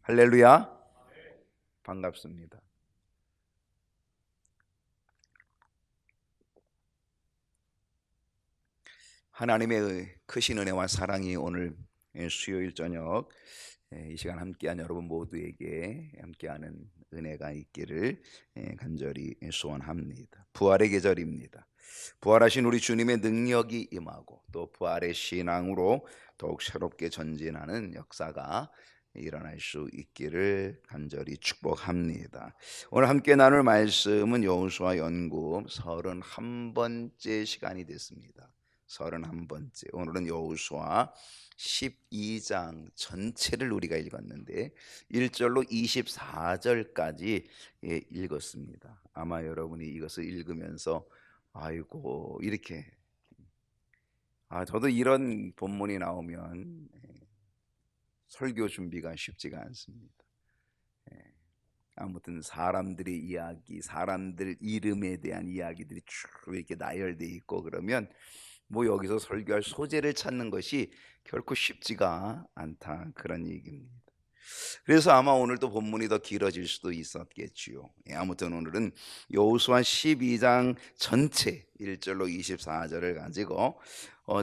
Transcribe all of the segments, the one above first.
할렐루야. 반갑습니다. 하나님의 크신 은혜와 사랑이 오늘 수요일 저녁 이 시간 함께한 여러분 모두에게 함께하는 은혜가 있기를 간절히 소원합니다. 부활의 계절입니다. 부활하신 우리 주님의 능력이 임하고 또 부활의 신앙으로 더욱 새롭게 전진하는 역사가 일어날 수 있기를 간절히 축복합니다. 오늘 함께 나눌 말씀은 여호수아 연구 31번째 시간이 됐습니다. 31번째. 오늘은 여호수아 12장 전체를 우리가 읽었는데 1절로 24절까지 읽었습니다. 아마 여러분이 이것을 읽으면서 아이고 이렇게 저도 이런 본문이 나오면 설교 준비가 쉽지가 않습니다. 아무튼 사람들의 이야기, 사람들 이름에 대한 이야기들이 쭉 이렇게 나열돼 있고 그러면 뭐 여기서 설교할 소재를 찾는 것이 결코 쉽지가 않다 그런 얘기입니다. 그래서 아마 오늘도 본문이 더 길어질 수도 있었겠지요. 아무튼 오늘은 여호수아 12장 전체 1절로 24절을 가지고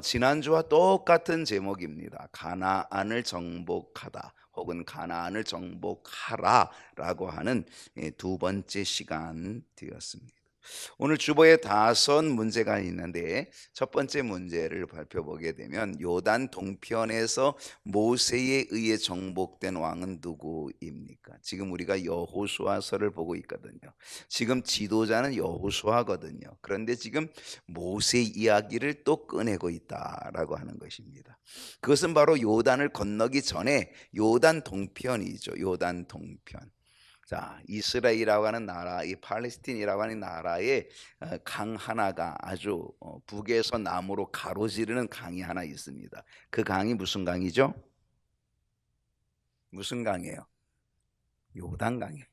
지난주와 똑같은 제목입니다. 가나안을 정복하다 혹은 가나안을 정복하라라고 하는 두 번째 시간 되었습니다. 오늘 주보에 5문제가 있는데 첫 번째 문제를 살펴보게 되면 요단 동편에서 모세에 의해 정복된 왕은 누구입니까? 지금 우리가 여호수아서를 보고 있거든요. 지금 지도자는 여호수아거든요. 그런데 지금 모세 이야기를 또 꺼내고 있다라고 하는 것입니다. 그것은 바로 요단을 건너기 전에 요단 동편이죠. 요단 동편. 자, 이스라엘이라고 하는 나라, 이 팔레스틴이라고 하는 나라에 강 하나가 아주 북에서 남으로 가로지르는 강이 하나 있습니다. 그 강이 무슨 강이죠? 무슨 강이에요? 요단강입니다.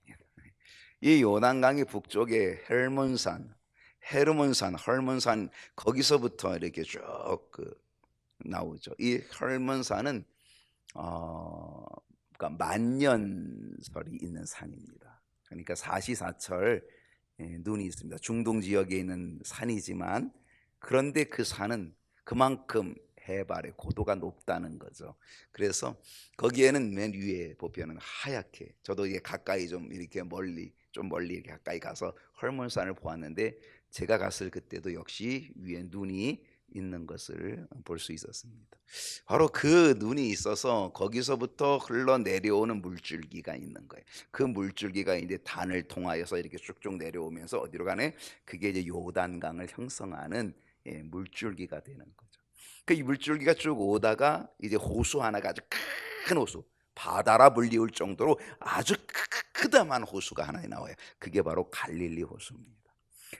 이 요단강이 북쪽에 헐몬산 거기서부터 이렇게 쭉 나오죠. 이 헐몬산은 그러니까 만년설이 있는 산입니다. 그러니까 사시사철 눈이 있습니다. 중동 지역에 있는 산이지만 그런데 그 산은 그만큼 해발의 고도가 높다는 거죠. 그래서 거기에는 맨 위에 보면은 하얗게, 저도 이게 가까이 좀 이렇게 멀리 이렇게 가까이 가서 헐몬산을 보았는데 제가 갔을 그때도 역시 위에 눈이 있는 것을 볼 수 있었습니다. 바로 그 눈이 있어서 거기서부터 흘러내려오는 물줄기가 있는 거예요. 그 물줄기가 이제 단을 통하여서 이렇게 쭉쭉 내려오면서 어디로 가네? 그게 이제 요단강을 형성하는 물줄기가 되는 거죠. 그 이 물줄기가 쭉 오다가 이제 호수 하나가 아주 큰 호수, 바다라 불리울 정도로 아주 크다만 호수가 하나 나와요. 그게 바로 갈릴리 호수입니다.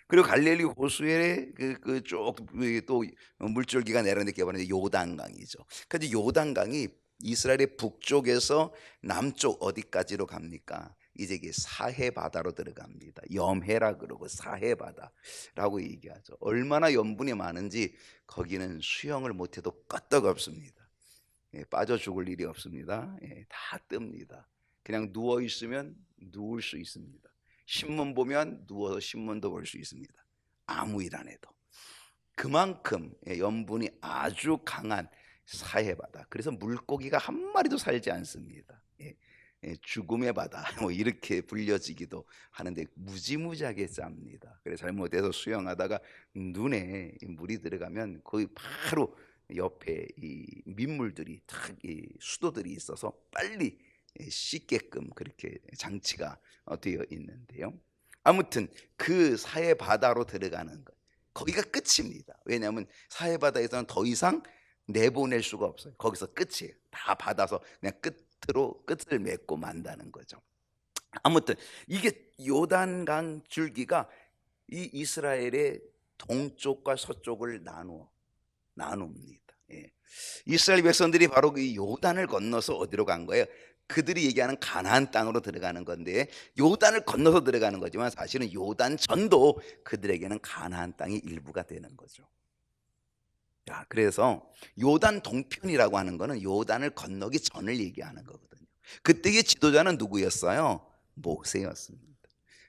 그리고 갈릴리 호수에 그쭉또 물줄기가 내려오는 게 바로 요단강이죠. 그래서 요단강이 이스라엘의 북쪽에서 남쪽 어디까지로 갑니까? 이제 이게 사해 바다로 들어갑니다. 염해라 그러고 사해 바다라고 얘기하죠. 얼마나 염분이 많은지 거기는 수영을 못해도 끄떡없습니다. 빠져 죽을 일이 없습니다. 다 뜹니다. 그냥 누워 있으면 누울 수 있습니다. 신문 보면 누워서 신문도 볼 수 있습니다. 아무 일 안 해도. 그만큼 염분이 아주 강한 사해바다. 그래서 물고기가 한 마리도 살지 않습니다. 죽음의 바다 뭐 이렇게 불려지기도 하는데 무지무지하게 쌉니다. 그래서 잘못해서 수영하다가 눈에 물이 들어가면 거의 바로 옆에 이 민물들이 탁이 수도들이 있어서 빨리 씻게끔 그렇게 장치가 되어 있는데요. 아무튼 그 사해 바다로 들어가는 것, 거기가 끝입니다. 왜냐하면 사해 바다에서는 더 이상 내보낼 수가 없어요. 거기서 끝이에요. 다 받아서 그냥 끝을 맺고 만다는 거죠. 아무튼 이게 요단강 줄기가 이 이스라엘의 동쪽과 서쪽을 나눕니다. 이스라엘 백성들이 바로 그 요단을 건너서 어디로 간 거예요? 그들이 얘기하는 가나안 땅으로 들어가는 건데 요단을 건너서 들어가는 거지만 사실은 요단 전도 그들에게는 가나안 땅의 일부가 되는 거죠. 자, 그래서 요단 동편이라고 하는 거는 요단을 건너기 전을 얘기하는 거거든요. 그때의 지도자는 누구였어요? 모세였습니다.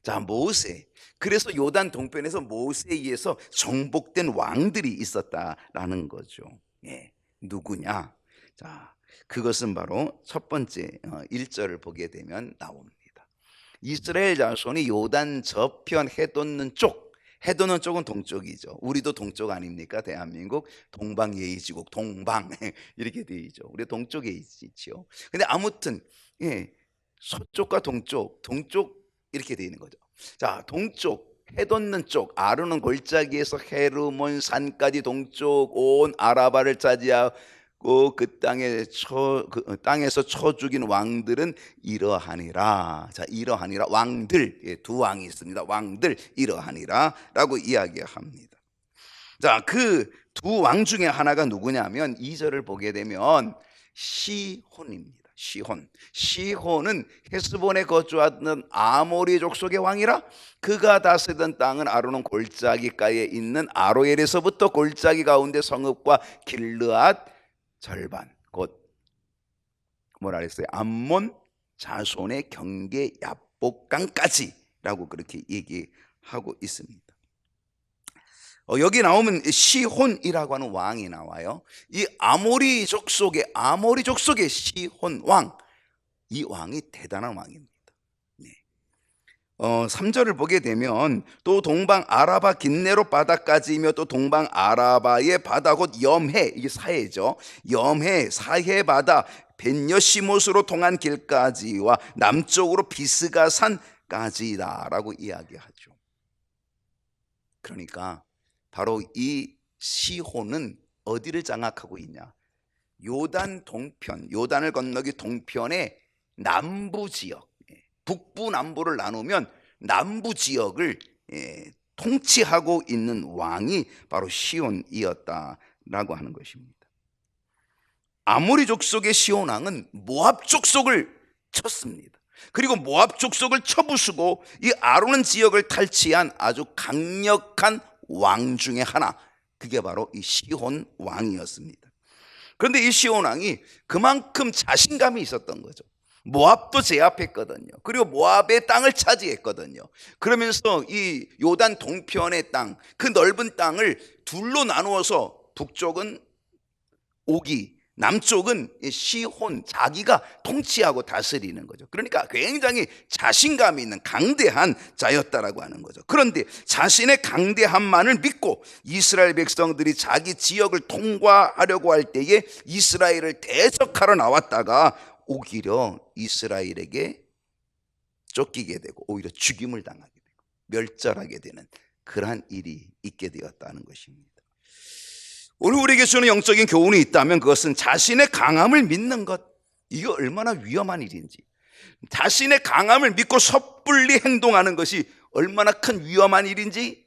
자, 모세. 그래서 요단 동편에서 모세에 의해서 정복된 왕들이 있었다라는 거죠. 예. 누구냐? 자, 그것은 바로 첫 번째 1절을 보게 되면 나옵니다. 이스라엘 자손이 요단 저편 해 돋는 쪽은 동쪽이죠. 우리도 동쪽 아닙니까? 대한민국 동방예의지국 동방 이렇게 되어 있죠. 우리 동쪽에 있죠. 근데 아무튼 예, 서쪽과 동쪽 이렇게 되어 있는 거죠. 자, 동쪽 해 돋는 쪽 아르논 골짜기에서 헤르몬 산까지 동쪽 온 아라바를 차지하고 그 땅에서 쳐 죽인 왕들은 이러하니라. 자, 이러하니라. 왕들, 예, 두 왕이 있습니다. 왕들 이러하니라라고 이야기합니다. 자, 그 두 왕 중에 하나가 누구냐면 2절을 보게 되면 시혼입니다. 시혼은 헤스본에 거주하던 아모리 족속의 왕이라. 그가 다스리던 땅은 아르논 골짜기가에 있는 아로엘에서부터 골짜기 가운데 성읍과 길르앗 절반, 곧 뭐라 그랬어요? 암몬 자손의 경계 야복강까지라고 그렇게 얘기하고 있습니다. 여기 나오면 시혼이라고 하는 왕이 나와요. 이 아모리 족속의 시혼 왕, 이 왕이 대단한 왕입니다. 3절을 보게 되면 또 동방 아라바 긴네로 바다까지이며 또 동방 아라바의 바다 곧 염해, 이게 사해죠. 염해 사해 바다 벤여시못으로 통한 길까지와 남쪽으로 비스가산까지다라고 이야기하죠. 그러니까 바로 이 시혼은 어디를 장악하고 있냐? 요단 동편, 요단을 건너기 동편의 남부 지역, 북부 남부를 나누면 남부 지역을 통치하고 있는 왕이 바로 시온이었다라고 하는 것입니다. 아모리 족속의 시온 왕은 모압 족속을 쳤습니다. 그리고 모압 족속을 쳐부수고 이 아로는 지역을 탈취한 아주 강력한 왕 중에 하나, 그게 바로 이 시혼 왕이었습니다. 그런데 이 시혼 왕이 그만큼 자신감이 있었던 거죠. 모압도 제압했거든요. 그리고 모압의 땅을 차지했거든요. 그러면서 이 요단 동편의 땅, 그 넓은 땅을 둘로 나누어서 북쪽은 오기, 남쪽은 시혼, 자기가 통치하고 다스리는 거죠. 그러니까 굉장히 자신감이 있는 강대한 자였다라고 하는 거죠. 그런데 자신의 강대함만을 믿고 이스라엘 백성들이 자기 지역을 통과하려고 할 때에 이스라엘을 대적하러 나왔다가 오히려 이스라엘에게 쫓기게 되고 오히려 죽임을 당하게 되고 멸절하게 되는 그러한 일이 있게 되었다는 것입니다. 오늘 우리에게 주는 영적인 교훈이 있다면 그것은 자신의 강함을 믿는 것, 이게 얼마나 위험한 일인지, 자신의 강함을 믿고 섣불리 행동하는 것이 얼마나 큰 위험한 일인지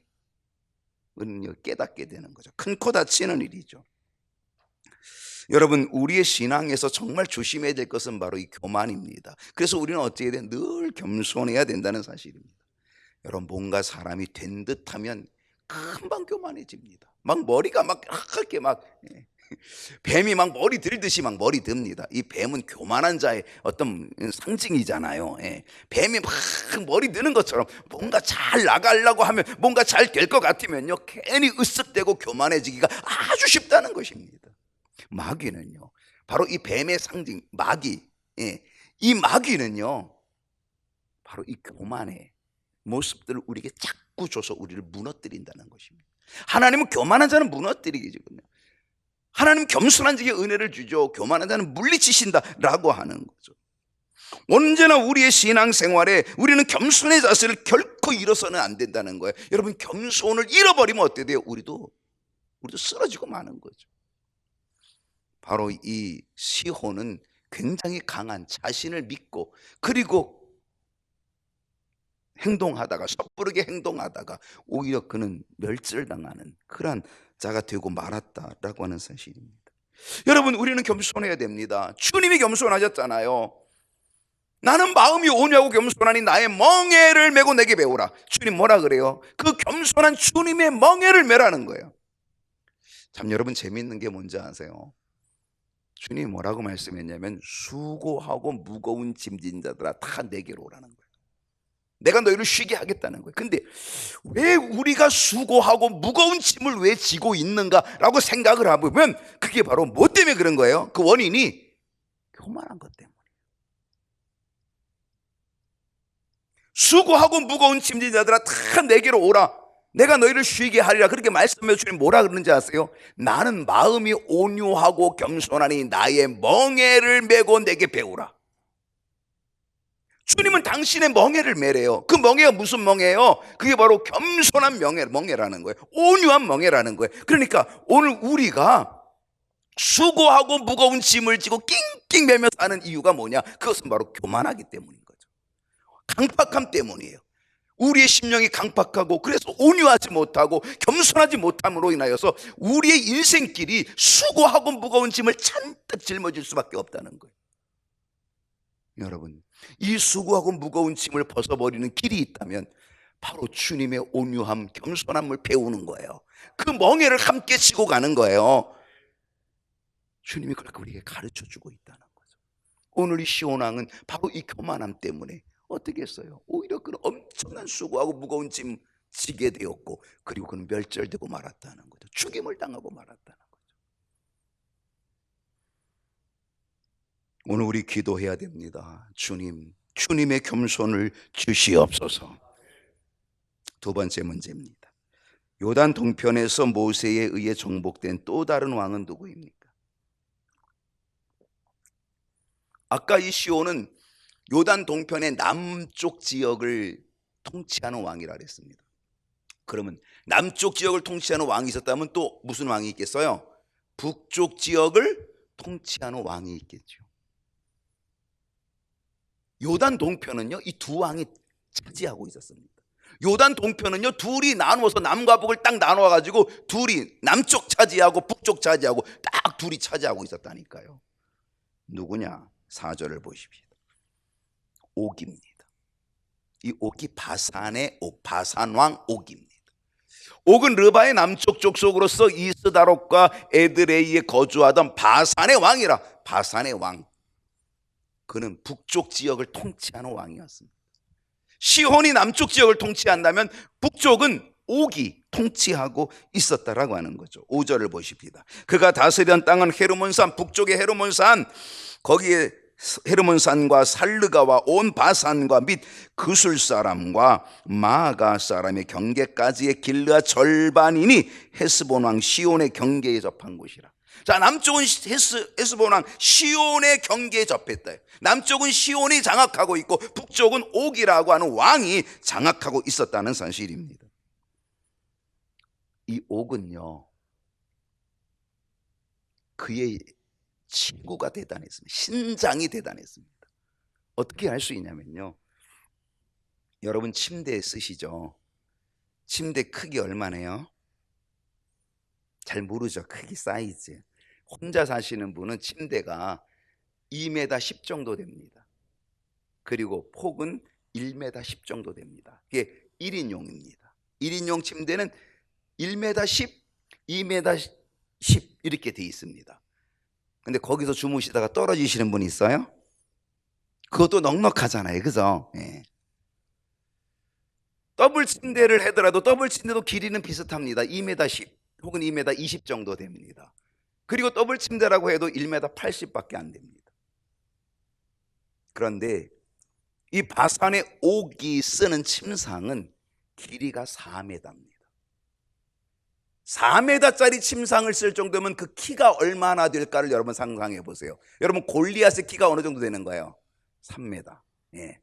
우리는 깨닫게 되는 거죠. 큰 코 다치는 일이죠. 여러분, 우리의 신앙에서 정말 조심해야 될 것은 바로 이 교만입니다. 그래서 우리는 어떻게 해야 돼? 늘 겸손해야 된다는 사실입니다. 여러분, 뭔가 사람이 된 듯하면 금방 교만해집니다. 막 머리가 막 이렇게 막 뱀이 막 머리 들듯이 막 머리 듭니다. 이 뱀은 교만한 자의 어떤 상징이잖아요. 뱀이 막 머리 드는 것처럼 뭔가 잘 나가려고 하면, 뭔가 잘 될 것 같으면요, 괜히 으쓱대고 교만해지기가 아주 쉽다는 것입니다. 마귀는요, 바로 이 뱀의 상징 마귀, 이 마귀는요 바로 이 교만의 모습들을 우리에게 자꾸 줘서 우리를 무너뜨린다는 것입니다. 하나님은 교만한 자는 무너뜨리기거든요. 하나님은 겸손한 자에게 은혜를 주죠. 교만한 자는 물리치신다라고 하는 거죠. 언제나 우리의 신앙생활에 우리는 겸손의 자세를 결코 잃어서는 안 된다는 거예요. 여러분, 겸손을 잃어버리면 어떻게 돼요? 우리도 쓰러지고 마는 거죠. 바로 이 시혼은 굉장히 강한 자신을 믿고, 그리고 행동하다가 섣부르게 행동하다가 오히려 그는 멸절당하는 그러한 자가 되고 말았다라고 하는 사실입니다. 여러분, 우리는 겸손해야 됩니다. 주님이 겸손하셨잖아요. 나는 마음이 온유하고 겸손하니 나의 멍에를 메고 내게 배우라. 주님 뭐라 그래요? 그 겸손한 주님의 멍에를 메라는 거예요. 참, 여러분, 재미있는 게 뭔지 아세요? 주님이 뭐라고 말씀했냐면 수고하고 무거운 짐진 자들아 다 내게로 오라는 거예요. 내가 너희를 쉬게 하겠다는 거예요. 근데 왜 우리가 수고하고 무거운 짐을 왜 지고 있는가라고 생각을 해보면 그게 바로 뭐 때문에 그런 거예요? 그 원인이 교만한 것 때문에. 수고하고 무거운 짐진 자들아 다 내게로 오라, 내가 너희를 쉬게 하리라. 그렇게 말씀해 주님 뭐라 그러는지 아세요? 나는 마음이 온유하고 겸손하니 나의 멍에를 메고 내게 배우라. 주님은 당신의 멍에를 메래요. 그 멍에가 무슨 멍에예요? 그게 바로 겸손한 멍에라는 거예요. 온유한 멍에라는 거예요. 그러니까 오늘 우리가 수고하고 무거운 짐을 지고 낑낑 매며 사는 이유가 뭐냐? 그것은 바로 교만하기 때문인 거죠. 강팍함 때문이에요. 우리의 심령이 강팍하고 그래서 온유하지 못하고 겸손하지 못함으로 인하여서 우리의 인생길이 수고하고 무거운 짐을 잔뜩 짊어질 수밖에 없다는 거예요. 여러분, 이 수고하고 무거운 짐을 벗어버리는 길이 있다면 바로 주님의 온유함, 겸손함을 배우는 거예요. 그 멍에를 함께 지고 가는 거예요. 주님이 그렇게 우리에게 가르쳐주고 있다는 거죠. 오늘 이 시온왕은 바로 이 교만함 때문에 어떻게 했어요? 오히려 그런 엄청난 수고하고 무거운 짐 지게 되었고, 그리고 그는 멸절되고 말았다는 거죠. 죽임을 당하고 말았다는 거죠. 오늘 우리 기도해야 됩니다. 주님, 주님의 겸손을 주시옵소서. 두 번째 문제입니다. 요단 동편에서 모세에 의해 정복된 또 다른 왕은 누구입니까? 아까 이 시온은 요단 동편의 남쪽 지역을 통치하는 왕이라 그랬습니다. 그러면 남쪽 지역을 통치하는 왕이 있었다면 또 무슨 왕이 있겠어요? 북쪽 지역을 통치하는 왕이 있겠죠. 요단 동편은요, 이 두 왕이 차지하고 있었습니다. 요단 동편은요, 둘이 나누어서 남과 북을 딱 나누어 가지고 둘이 남쪽 차지하고 북쪽 차지하고 딱 둘이 차지하고 있었다니까요. 누구냐? 4절을 보십시오. 옥입니다. 이 옥이 바산의 옥, 바산왕 옥입니다. 옥은 르바의 남쪽 족속으로서 이스다롯과 에드레이에 거주하던 바산의 왕이라. 바산의 왕, 그는 북쪽 지역을 통치하는 왕이었습니다. 시혼이 남쪽 지역을 통치한다면 북쪽은 옥이 통치하고 있었다라고 하는 거죠. 5절을 보십시다. 그가 다스리던 땅은 헤르몬산, 북쪽의 헤르몬산, 거기에 헤르몬산과 살르가와 온 바산과 및 그술 사람과 마아가 사람의 경계까지의 길르아 절반이니 헤스본 왕 시온의 경계에 접한 곳이라. 자, 남쪽은 헤스본 왕 시온의 경계에 접했다. 남쪽은 시온이 장악하고 있고 북쪽은 옥이라고 하는 왕이 장악하고 있었다는 사실입니다. 이 옥은요, 그의 친구가 대단했습니다. 신장이 대단했습니다. 어떻게 알 수 있냐면요, 여러분 침대 쓰시죠? 침대 크기 얼마네요? 잘 모르죠. 크기 사이즈. 혼자 사시는 분은 침대가 2m 10 정도 됩니다. 그리고 폭은 1m 10 정도 됩니다. 이게 1인용입니다. 1인용 침대는 1m 10, 2m 10 이렇게 돼 있습니다. 근데 거기서 주무시다가 떨어지시는 분이 있어요? 그것도 넉넉하잖아요. 그죠? 예. 더블 침대를 하더라도 더블 침대도 길이는 비슷합니다. 2m 10 혹은 2m 20 정도 됩니다. 그리고 더블 침대라고 해도 1m 80밖에 안 됩니다. 그런데 이 바산의 옥이 쓰는 침상은 길이가 4m입니다. 4m짜리 침상을 쓸 정도면 그 키가 얼마나 될까를 여러분 상상해 보세요. 여러분 골리앗의 키가 어느 정도 되는 거예요? 3m. 예.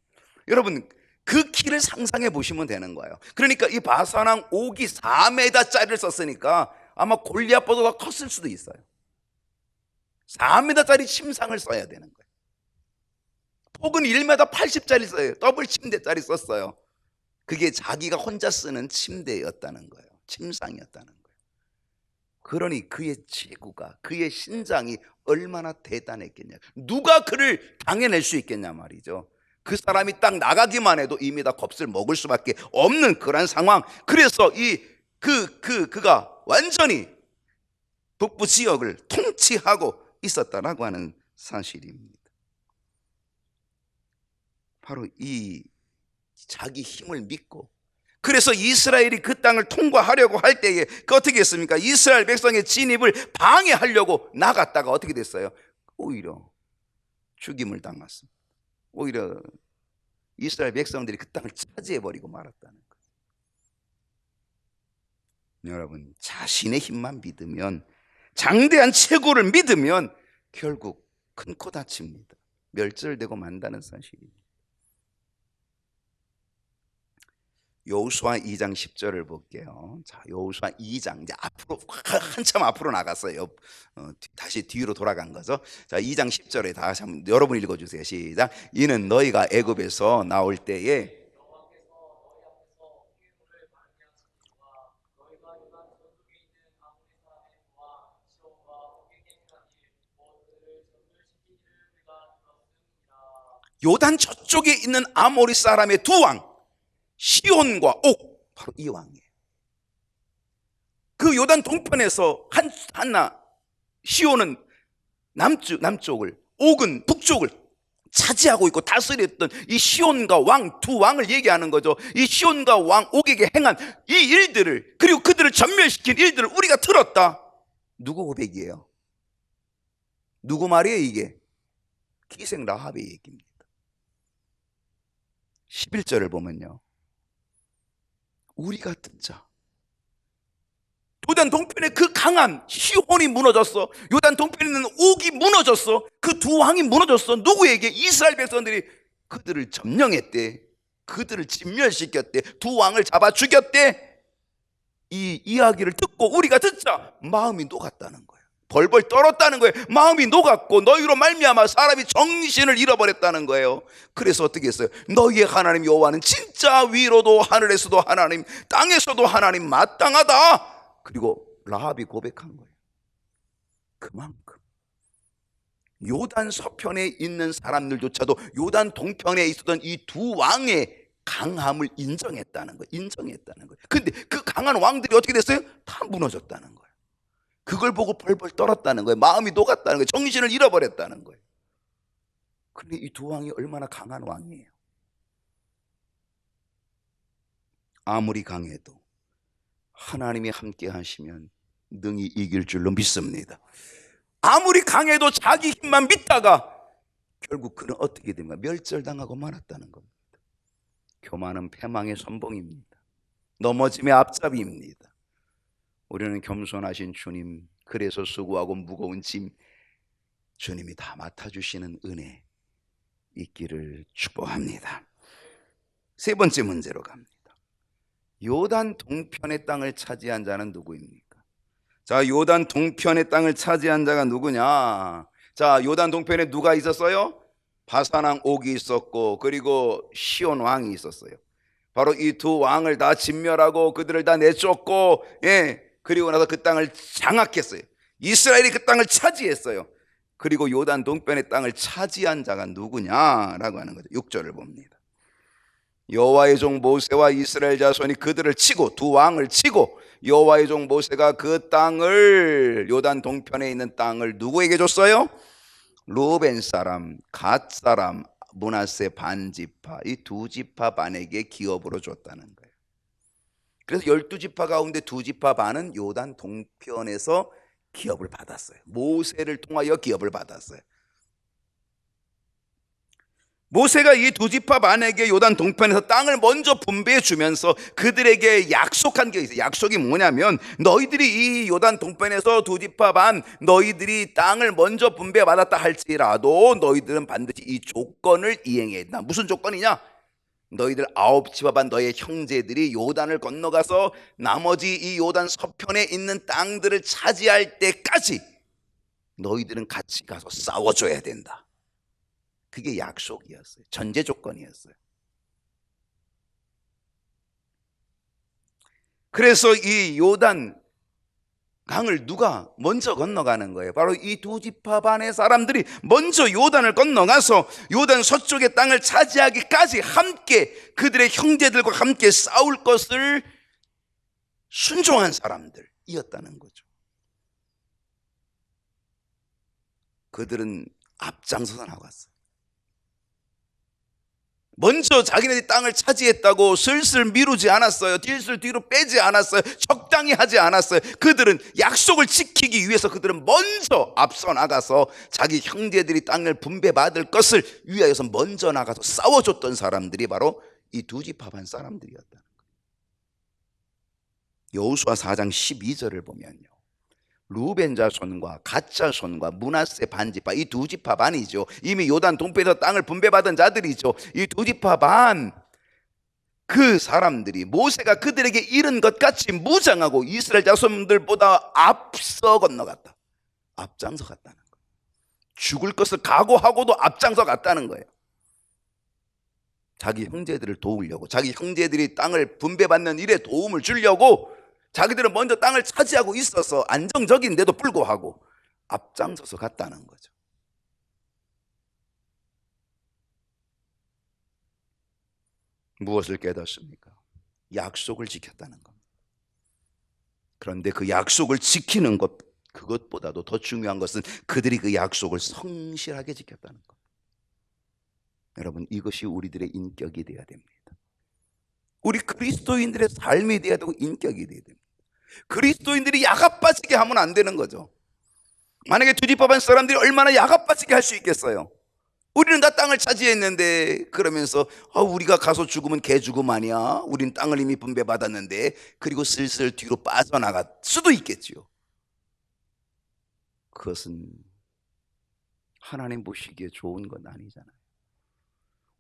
여러분 그 키를 상상해 보시면 되는 거예요. 그러니까 이 바산왕 옥이 4m짜리를 썼으니까 아마 골리앗보다 더 컸을 수도 있어요. 4m짜리 침상을 써야 되는 거예요. 폭은 1m 80짜리 써요. 더블 침대짜리 썼어요. 그게 자기가 혼자 쓰는 침대였다는 거예요. 침상이었다는 거예요. 그러니 그의 지구가, 그의 신장이 얼마나 대단했겠냐. 누가 그를 당해낼 수 있겠냐 말이죠. 그 사람이 딱 나가기만 해도 이미 다 겁을 먹을 수밖에 없는 그런 상황. 그래서 그가 완전히 북부 지역을 통치하고 있었다라고 하는 사실입니다. 바로 이 자기 힘을 믿고, 그래서 이스라엘이 그 땅을 통과하려고 할 때에 그 어떻게 했습니까? 이스라엘 백성의 진입을 방해하려고 나갔다가 어떻게 됐어요? 오히려 죽임을 당했습니다. 오히려 이스라엘 백성들이 그 땅을 차지해버리고 말았다는 거예요. 여러분, 자신의 힘만 믿으면, 장대한 체구를 믿으면 결국 큰 코 다칩니다. 멸절되고 만다는 사실입니다. 여호수아 2장 10절을 볼게요. 자, 여호수아 2장, 이제 앞으로 한참 앞으로 나갔어요. 다시 뒤로 돌아간 거죠. 자, 2장 10절에 다시 한번 여러분 읽어주세요. 시작. 이는 너희가 애굽에서 나올 때에 요단 저쪽에 있는 아모리 사람의 두 왕, 시온과 옥, 바로 이 왕이에요. 그 요단 동편에서 하나, 시온은 남쪽을, 옥은 북쪽을 차지하고 있고 다스렸던 이 시온과 왕, 두 왕을 얘기하는 거죠. 이 시온과 왕, 옥에게 행한 이 일들을, 그리고 그들을 전멸시킨 일들을 우리가 들었다. 누구 고백이에요? 누구 말이에요 이게? 기생 라합의 얘기입니다. 11절을 보면요, 우리가 듣자. 요단 동편에 그 강한 시온이 무너졌어. 요단 동편에 있는 옥이 무너졌어. 그 두 왕이 무너졌어. 누구에게? 이스라엘 백성들이 그들을 점령했대. 그들을 진멸시켰대. 두 왕을 잡아 죽였대. 이 이야기를 듣고 우리가 듣자 마음이 녹았다는 거예요. 벌벌 떨었다는 거예요. 마음이 녹았고 너희로 말미암아 사람이 정신을 잃어버렸다는 거예요. 그래서 어떻게 했어요? 너희의 하나님 여호와는 진짜 위로도 하늘에서도 하나님, 땅에서도 하나님, 마땅하다. 그리고 라합이 고백한 거예요. 그만큼 요단 서편에 있는 사람들조차도 요단 동편에 있었던 이 두 왕의 강함을 인정했다는 거예요. 인정했다는 거예요. 근데 그 강한 왕들이 어떻게 됐어요? 다 무너졌다는 거예요. 그걸 보고 벌벌 떨었다는 거예요. 마음이 녹았다는 거예요. 정신을 잃어버렸다는 거예요. 그런데 이 두 왕이 얼마나 강한 왕이에요. 아무리 강해도 하나님이 함께 하시면 능히 이길 줄로 믿습니다. 아무리 강해도 자기 힘만 믿다가 결국 그는 어떻게 됩니까? 멸절당하고 말았다는 겁니다. 교만은 패망의 선봉입니다. 넘어짐의 앞잡이입니다. 우리는 겸손하신 주님, 그래서 수고하고 무거운 짐 주님이 다 맡아주시는 은혜 있기를 축복합니다. 세 번째 문제로 갑니다. 요단 동편의 땅을 차지한 자는 누구입니까? 자, 요단 동편의 땅을 차지한 자가 누구냐? 자, 요단 동편에 누가 있었어요? 바산왕 옥이 있었고, 그리고 시온 왕이 있었어요. 바로 이 두 왕을 다 진멸하고 그들을 다 내쫓고, 그리고 나서 그 땅을 장악했어요. 이스라엘이 그 땅을 차지했어요. 그리고 요단 동편의 땅을 차지한 자가 누구냐라고 하는 거죠. 6절을 봅니다. 여호와의 종 모세와 이스라엘 자손이 그들을 치고, 두 왕을 치고, 여호와의 종 모세가 그 땅을, 요단 동편에 있는 땅을 누구에게 줬어요? 루벤 사람, 갓 사람, 므낫세 반지파, 이 두 지파 반에게 기업으로 줬다는 거예요. 그래서 12지파 가운데 두 지파 반은 요단 동편에서 기업을 받았어요. 모세를 통하여 기업을 받았어요. 모세가 이 두 지파 반에게 요단 동편에서 땅을 먼저 분배해 주면서 그들에게 약속한 게 있어요. 약속이 뭐냐면, 너희들이 이 요단 동편에서 두 지파 반, 너희들이 땅을 먼저 분배 받았다 할지라도 너희들은 반드시 이 조건을 이행해야 된다. 무슨 조건이냐? 너희들 9지파 반 너의 형제들이 요단을 건너가서 나머지 이 요단 서편에 있는 땅들을 차지할 때까지 너희들은 같이 가서 싸워줘야 된다. 그게 약속이었어요. 전제 조건이었어요. 그래서 이 요단 강을 누가 먼저 건너가는 거예요? 바로 이 두 지파 반의 사람들이 먼저 요단을 건너가서 요단 서쪽의 땅을 차지하기까지 함께 그들의 형제들과 함께 싸울 것을 순종한 사람들이었다는 거죠. 그들은 앞장서서 나갔어요. 먼저 자기네들이 땅을 차지했다고 슬슬 미루지 않았어요. 슬슬 뒤로 빼지 않았어요. 적당히 하지 않았어요. 그들은 약속을 지키기 위해서 그들은 먼저 앞서 나가서 자기 형제들이 땅을 분배받을 것을 위하여서 먼저 나가서 싸워줬던 사람들이 바로 이 두 지파반 사람들이었다는 거예요. 여호수아 4장 12절을 보면요, 루벤 자손과 갓 자손과 므낫세 반지파, 이 두 지파 반이죠. 이미 요단 동편에서 땅을 분배받은 자들이죠. 이 두 지파 반, 그 사람들이 모세가 그들에게 이른 것 같이 무장하고 이스라엘 자손들보다 앞서 건너갔다. 앞장서 갔다는 거예요. 죽을 것을 각오하고도 앞장서 갔다는 거예요. 자기 형제들을 도우려고, 자기 형제들이 땅을 분배받는 일에 도움을 주려고 자기들은 먼저 땅을 차지하고 있어서 안정적인데도 불구하고 앞장서서 갔다는 거죠. 무엇을 깨닫습니까? 약속을 지켰다는 겁니다. 그런데 그 약속을 지키는 것, 그것보다도 더 중요한 것은 그들이 그 약속을 성실하게 지켰다는 것. 여러분, 이것이 우리들의 인격이 되어야 됩니다. 우리 그리스도인들의 삶이 되어야 되고 인격이 되어야 됩니다. 그리스도인들이 야갑빠지게 하면 안 되는 거죠. 만약에 두 지파반 사람들이 얼마나 야갑빠지게 할 수 있겠어요? 우리는 다 땅을 차지했는데 그러면서 우리가 가서 죽으면 개 죽음 아니야? 우린 땅을 이미 분배받았는데, 그리고 슬슬 뒤로 빠져나갈 수도 있겠지요. 그것은 하나님 보시기에 좋은 건 아니잖아요.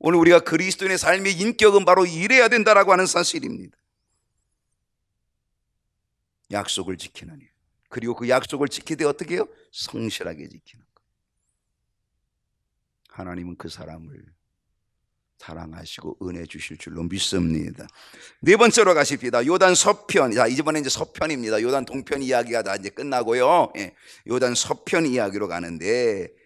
오늘 우리가 그리스도인의 삶의 인격은 바로 이래야 된다라고 하는 사실입니다. 약속을 지키는 일, 그리고 그 약속을 지키되 어떻게 해요? 성실하게 지키는 것. 하나님은 그 사람을 사랑하시고 은혜 주실 줄로 믿습니다. 네 번째로 가십니다. 요단 서편. 자, 이번에 이제 서편입니다. 요단 동편 이야기가 다 이제 끝나고요. 요단 서편 이야기로 가는데,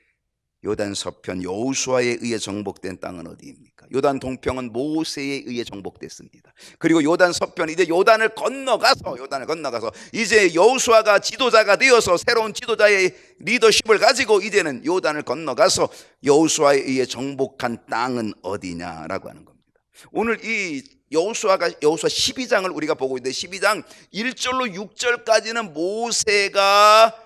요단 서편, 여호수아에 의해 정복된 땅은 어디입니까? 요단 동편은 모세에 의해 정복됐습니다. 그리고 요단 서편, 이제 요단을 건너가서 이제 여호수아가 지도자가 되어서 새로운 지도자의 리더십을 가지고 이제는 요단을 건너가서 여호수아에 의해 정복한 땅은 어디냐라고 하는 겁니다. 오늘 이 여호수아 12장을 우리가 보고 있는데, 12장 1절로 6절까지는 모세가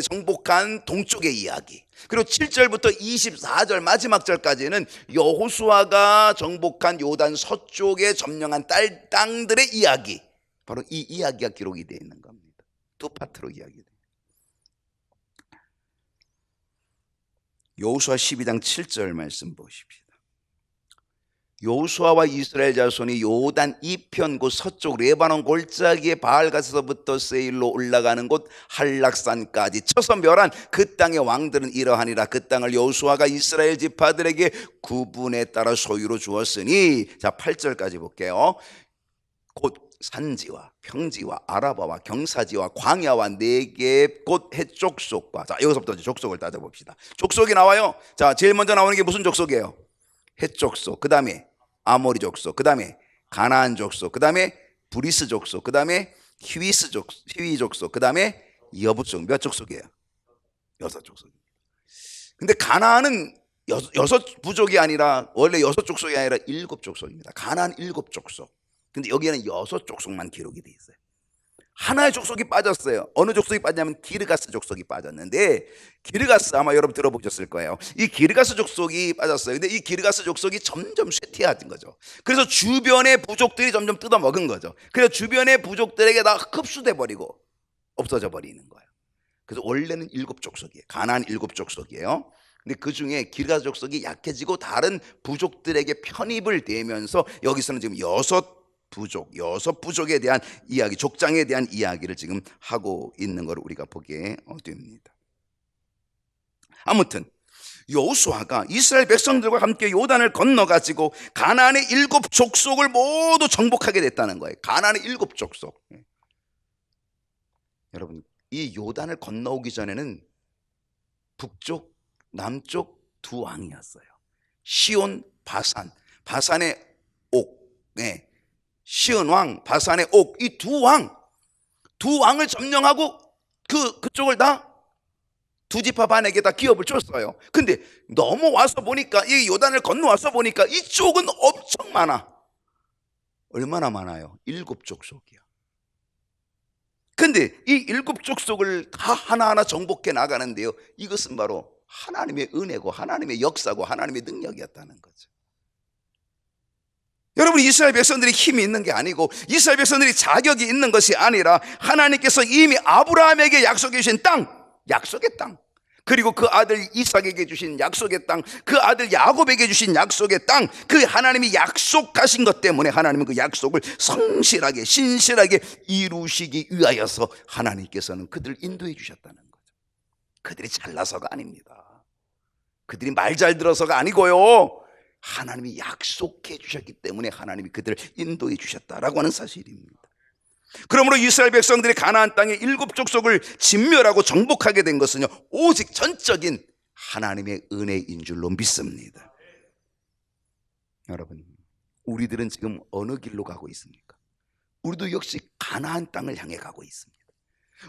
정복한 동쪽의 이야기, 그리고 7절부터 24절 마지막 절까지는 여호수아가 정복한 요단 서쪽에 점령한 땅들의 이야기, 바로 이 이야기가 기록이 되어 있는 겁니다. 두 파트로 이야기돼요. 여호수아 12장 7절 말씀 보십시다. 여호수아와 이스라엘 자손이 요단 이편 곧 서쪽 레바논 골짜기의 바알가스서부터 세일로 올라가는 곳 한락산까지 쳐서 멸한 그 땅의 왕들은 이러하니라. 그 땅을 여호수아가 이스라엘 지파들에게 구분에 따라 소유로 주었으니, 자 8절까지 볼게요. 곧 산지와 평지와 아라바와 경사지와 광야와 네겝 곧 해쪽 속과, 자 여기서부터 족속을 따져봅시다. 족속이 나와요. 자, 제일 먼저 나오는 게 무슨 족속이에요? 해쪽 속, 그 다음에 아모리 족속, 그 다음에 가나안 족속, 그 다음에 브리스 족속, 그 다음에 히위 족속, 그 다음에 여부 족. 몇 족속이에요? 6족속입니다. 근데 가나안은 6부족이 아니라, 원래 6족속이 아니라 7족속입니다. 가나안 7족속. 근데 여기에는 6족속만 기록이 돼 있어요. 하나의 족속이 빠졌어요. 어느 족속이 빠졌냐면 기르가스 족속이 빠졌는데, 기르가스 아마 여러분 들어보셨을 거예요. 이 기르가스 족속이 빠졌어요. 근데 이 기르가스 족속이 점점 쇠퇴해진 거죠. 그래서 주변의 부족들이 점점 뜯어먹은 거죠. 그래서 주변의 부족들에게 다 흡수돼 버리고 없어져 버리는 거예요. 그래서 원래는 7족속이에요. 가나안 7족속이에요. 근데 그 중에 기르가스 족속이 약해지고 다른 부족들에게 편입을 되면서 여기서는 지금 6부족에 대한 이야기, 족장에 대한 이야기를 지금 하고 있는 걸 우리가 보게 됩니다. 아무튼 여호수아가 이스라엘 백성들과 함께 요단을 건너가지고 가나안의 7족속을 모두 정복하게 됐다는 거예요. 가나안의 7족속. 여러분, 이 요단을 건너오기 전에는 북쪽, 남쪽 두 왕이었어요. 시온, 바산의 옥, 시온 왕, 바산의 옥, 이 두 왕을 점령하고 그쪽을 다 두 지파 반에게 다 기업을 줬어요. 근데 넘어와서 보니까, 이 요단을 건너와서 보니까 이쪽은 엄청 많아. 얼마나 많아요? 7족속이야. 근데 이 7족속을 다 하나하나 정복해 나가는데요, 이것은 바로 하나님의 은혜고 하나님의 역사고 하나님의 능력이었다는 거죠. 여러분, 이스라엘 백성들이 힘이 있는 게 아니고 이스라엘 백성들이 자격이 있는 것이 아니라 하나님께서 이미 아브라함에게 약속해 주신 땅, 약속의 땅, 그리고 그 아들 이삭에게 주신 약속의 땅, 그 아들 야곱에게 주신 약속의 땅, 그 하나님이 약속하신 것 때문에 하나님은 그 약속을 성실하게 신실하게 이루시기 위하여서 하나님께서는 그들을 인도해 주셨다는 거죠. 그들이 잘나서가 아닙니다. 그들이 말 잘 들어서가 아니고요, 하나님이 약속해 주셨기 때문에 하나님이 그들을 인도해 주셨다라고 하는 사실입니다. 그러므로 이스라엘 백성들이 가나안 땅의 7족속을 진멸하고 정복하게 된 것은요, 오직 전적인 하나님의 은혜인 줄로 믿습니다. 여러분, 우리들은 지금 어느 길로 가고 있습니까? 우리도 역시 가나안 땅을 향해 가고 있습니다.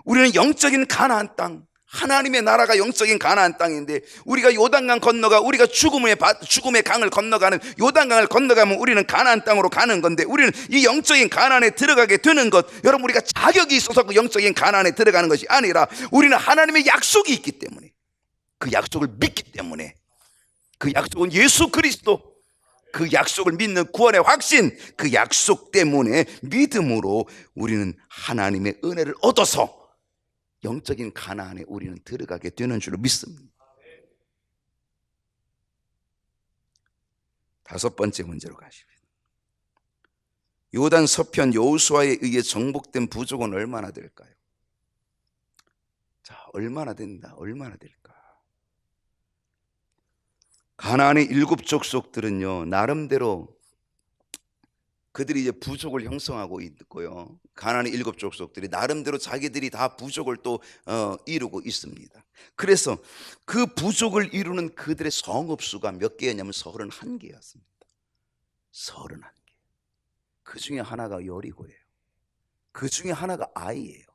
우리는 영적인 가나안 땅, 하나님의 나라가 영적인 가나안 땅인데, 우리가 요단강 건너가, 우리가 죽음의 강을 건너가는 요단강을 건너가면 우리는 가나안 땅으로 가는 건데, 우리는 이 영적인 가나안에 들어가게 되는 것, 여러분, 우리가 자격이 있어서 그 영적인 가나안에 들어가는 것이 아니라 우리는 하나님의 약속이 있기 때문에, 그 약속을 믿기 때문에, 그 약속은 예수 그리스도, 그 약속을 믿는 구원의 확신, 그 약속 때문에 믿음으로 우리는 하나님의 은혜를 얻어서 영적인 가나안에 우리는 들어가게 되는 줄로 믿습니다. 5번째 문제로 가십니다. 요단 서편 여호수아에 의해 정복된 부족은 얼마나 될까요? 자, 얼마나 된다, 얼마나 될까? 가나안의 7족속들은요, 나름대로 그들이 이제 부족을 형성하고 있고요, 가나안의 7족속들이 나름대로 자기들이 다 부족을 또 이루고 있습니다. 그래서 그 부족을 이루는 그들의 성읍수가 몇 개였냐면 31개였습니다. 31개. 그 중에 하나가 여리고예요. 그 중에 하나가 아이예요.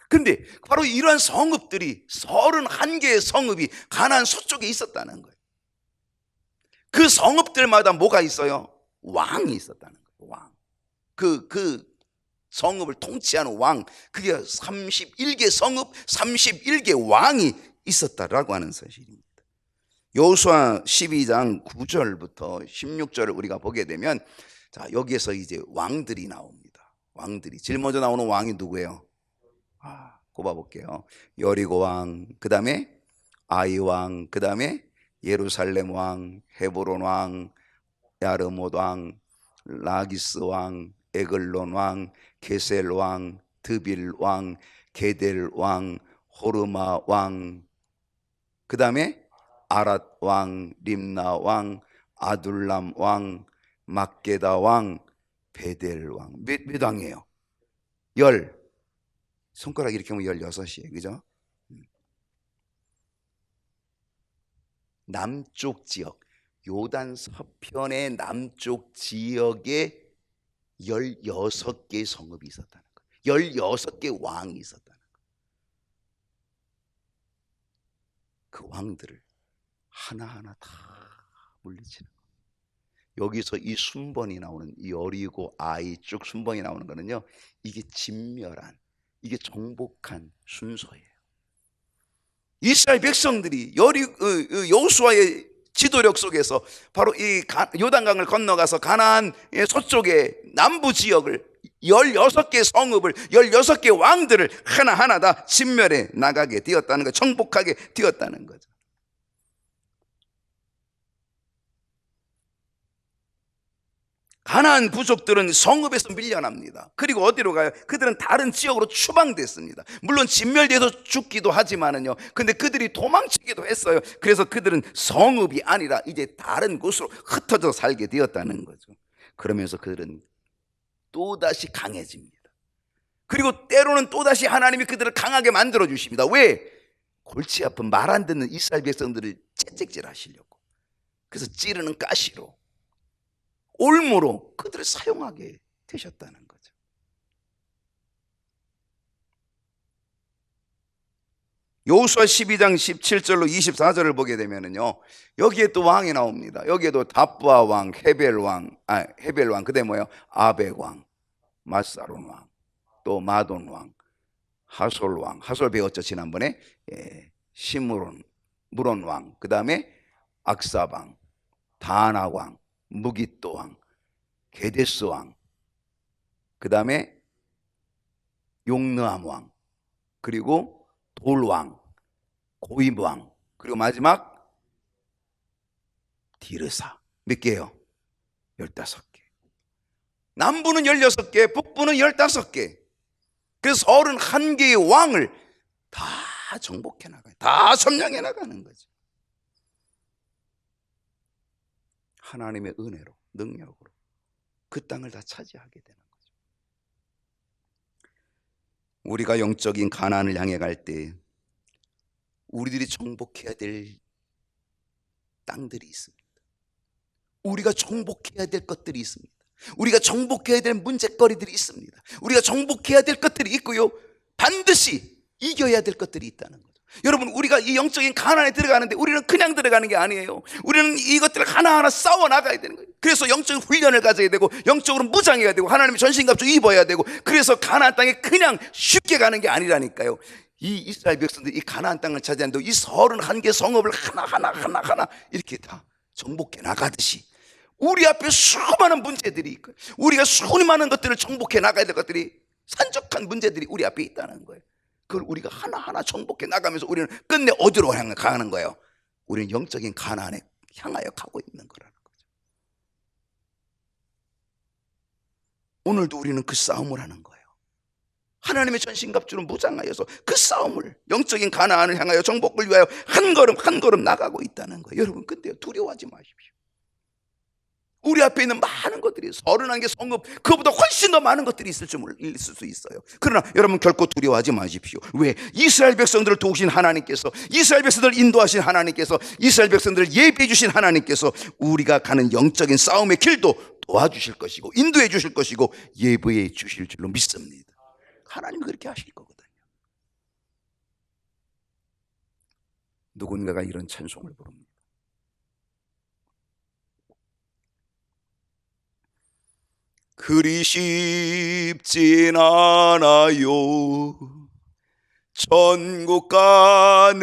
근데 바로 이러한 성읍들이, 31개의 성읍이 가나안 서쪽에 있었다는 거예요. 그 성읍들마다 뭐가 있어요? 왕이 있었다는 거예요. 왕. 그 성읍을 통치하는 왕, 그게 31개 성읍, 31개 왕이 있었다라고 하는 사실입니다. 여호수아 12장 9절부터 16절을 우리가 보게 되면, 자, 여기에서 이제 왕들이 나옵니다. 왕들이 제일 먼저 나오는 왕이 누구예요? 꼽아볼게요. 여리고 왕, 그 다음에 아이 왕, 그 다음에 예루살렘 왕, 헤브론 왕, 야르못 왕, 라기스 왕, 에글론 왕, 게셀 왕, 드빌 왕, 게델 왕, 호르마 왕, 그 다음에 아랏 왕, 림나 왕, 아둘람 왕, 막게다 왕, 베델 왕. 몇 왕이에요? 손가락 이렇게 하면 16이에요. 그죠? 남쪽 지역, 요단 서편의 남쪽 지역에 16개의 성읍이 있었다는 거예요. 16개 왕이 있었다는 거예요. 그 왕들을 하나하나 다 물리치는 거예요. 여기서 이 순번이 나오는, 이 여리고 아이 쭉 순번이 나오는 거는요, 이게 진멸한, 이게 정복한 순서예요. 이스라엘 백성들이 여호수아의 지도력 속에서 바로 이 요단강을 건너가서 가나안 서쪽의 남부 지역을 16개 성읍을, 16개 왕들을 하나하나 다 진멸해 나가게 되었다는 것, 정복하게 되었다는 거죠. 가나안 부족들은 성읍에서 밀려납니다. 그리고 어디로 가요? 그들은 다른 지역으로 추방됐습니다. 물론 진멸돼서 죽기도 하지만은요, 근데 그들이 도망치기도 했어요. 그래서 그들은 성읍이 아니라 이제 다른 곳으로 흩어져 살게 되었다는 거죠. 그러면서 그들은 또다시 강해집니다. 그리고 때로는 또다시 하나님이 그들을 강하게 만들어 주십니다. 왜? 골치 아픈 말 안 듣는 이스라엘 백성들을 채찍질 하시려고. 그래서 찌르는 가시로, 올무로 그들을 사용하게 되셨다는 거죠. 여호수아 12장 17절로 24절을 보게 되면은요, 여기에 또 왕이 나옵니다. 여기에도 답부아 왕, 헤벨 왕, 그다음에 뭐예요? 아벡 왕, 마사론 왕, 또 마돈 왕, 하솔 왕, 하솔 배웠죠 지난번에. 시므론, 무론 왕, 그다음에 악사 왕, 다나 왕, 무깃도 왕, 게데스 왕, 그다음에 용느암 왕, 그리고 돌왕, 고임왕, 그리고 마지막 디르사. 몇 개예요? 15개. 남부는 16개, 북부는 15개. 그래서 31개의 왕을 다 정복해 나가요. 다 점령해 나가는 거죠. 하나님의 은혜로, 능력으로 그 땅을 다 차지하게 되는 거죠. 우리가 영적인 가나안을 향해 갈 때 우리들이 정복해야 될 땅들이 있습니다. 우리가 정복해야 될 것들이 있습니다. 우리가 정복해야 될 문제거리들이 있습니다. 우리가 정복해야 될 것들이 있고요, 반드시 이겨야 될 것들이 있다는 거죠. 여러분, 우리가 이 영적인 가나안에 들어가는데 우리는 그냥 들어가는 게 아니에요. 우리는 이것들을 하나하나 싸워 나가야 되는 거예요. 그래서 영적인 훈련을 가져야 되고, 영적으로 무장해야 되고, 하나님의 전신갑주 입어야 되고, 그래서 가나안 땅에 그냥 쉽게 가는 게 아니라니까요. 이 이스라엘 백성들이 이 가나안 땅을 차지하는데 이 31개 성읍을 하나하나 이렇게 다 정복해 나가듯이 우리 앞에 수많은 문제들이 있고, 우리가 수많은 것들을 정복해 나가야 될 것들이, 산적한 문제들이 우리 앞에 있다는 거예요. 그걸 우리가 하나하나 정복해 나가면서 우리는 끝내 어디로 가는 거예요? 우리는 영적인 가나안에 향하여 가고 있는 거라는 거죠. 오늘도 우리는 그 싸움을 하는 거예요. 하나님의 전신갑주로 무장하여서 그 싸움을, 영적인 가나안을 향하여 정복을 위하여 한 걸음 한 걸음 나가고 있다는 거예요. 여러분, 근데요, 두려워하지 마십시오. 우리 앞에 있는 많은 것들이, 31개 성읍, 그보다 훨씬 더 많은 것들이 있을 수 있어요. 그러나 여러분, 결코 두려워하지 마십시오. 왜? 이스라엘 백성들을 도우신 하나님께서, 이스라엘 백성들을 인도하신 하나님께서, 이스라엘 백성들을 예비해 주신 하나님께서 우리가 가는 영적인 싸움의 길도 도와주실 것이고, 인도해 주실 것이고, 예비해 주실 줄로 믿습니다. 하나님이 그렇게 하실 거거든요. 누군가가 이런 찬송을 부릅니다. 그리 쉽진 않아요, 천국 가는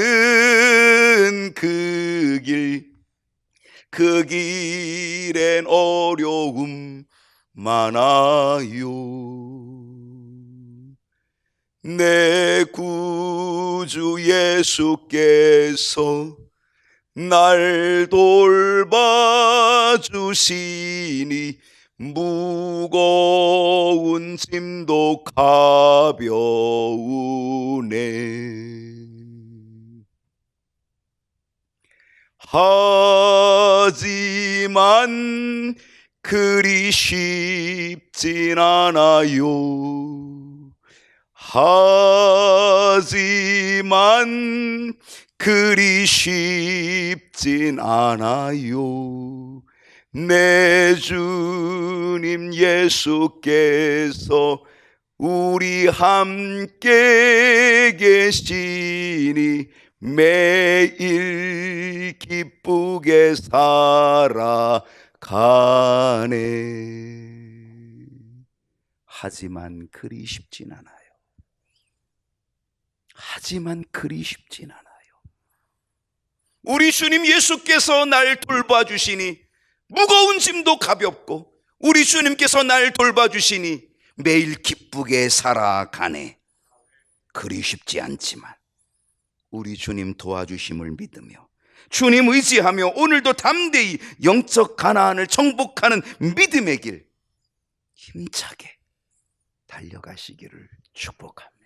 그 길엔 어려움 많아요. 내 구주 예수께서 날 돌봐주시니 무거운 짐도 가벼우네. 하지만 그리 쉽진 않아요. 하지만 그리 쉽진 않아요. 내 주님 예수께서 우리 함께 계시니 매일 기쁘게 살아가네. 하지만 그리 쉽진 않아요. 하지만 그리 쉽진 않아요. 우리 주님 예수께서 날 돌봐주시니 무거운 짐도 가볍고, 우리 주님께서 날 돌봐주시니 매일 기쁘게 살아가네. 그리 쉽지 않지만 우리 주님 도와주심을 믿으며, 주님 의지하며 오늘도 담대히 영적 가나안을 정복하는 믿음의 길 힘차게 달려가시기를 축복합니다.